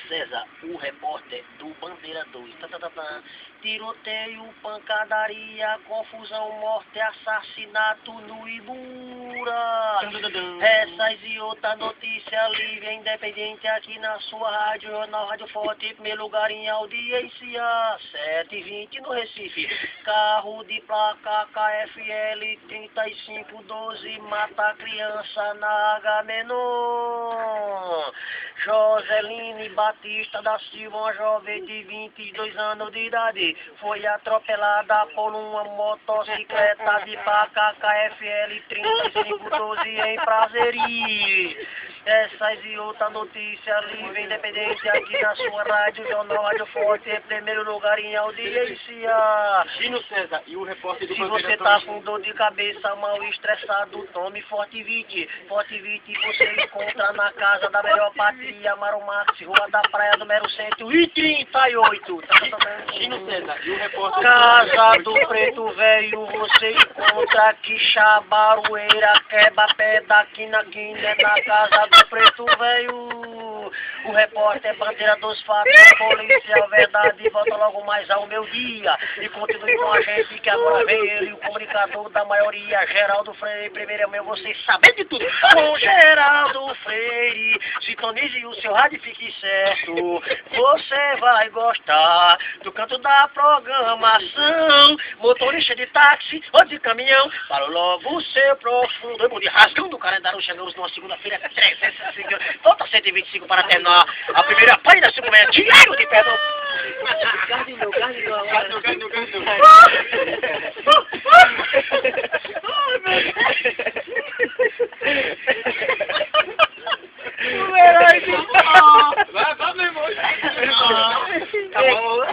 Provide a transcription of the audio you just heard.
César, o repórter do Bandeira 2. Tiroteio, pancadaria, confusão, morte, assassinato no Ibura. Essas e outras notícias livre, independente aqui na sua rádio, Jornal Rádio Forte, primeiro lugar em audiência, 7h20 no Recife. Carro de placa KFL 3512 mata criança na Agamenon. Joseline Batista da Silva, uma jovem de 22 anos de idade, foi atropelada por uma motocicleta de placa KFL 3512 em Prazeres. Essas e outras notícias livre, independente aqui na sua rádio, Jornal Rádio Forte, em primeiro lugar em audiência. Gino César e o repórter do Se Bandeira você tá com dor de cabeça, mal estressado, tome Fortivite. Fortivite você encontra na casa da melhor patria, Marumax, Rua da Praia, número 138. Gino César e o repórter Casa do Preto Velho, você encontra Quixá, Barueira, Queba, Pé da Quina, na Casa do Preto Velho. O repórter Bandeira dos Fatos, a polícia, verdade, volta logo mais ao meu dia. E continue com a gente, que agora vem ele, o comunicador da maioria, Geraldo Freire. Primeiro é meu, você saber de tudo. Com Geraldo Freire, sintonize o seu rádio e fique certo. Você vai gostar do canto da programação. Motorista de táxi ou de caminhão, para logo o seu profundo. Bom dia, rasgando o calendário, chegamos numa segunda-feira, 305, falta 125 para terminar a primeira página da segunda-feira, Diário de Pernambuco. Gardino. O herói de... Vai, meu irmão. Acabou.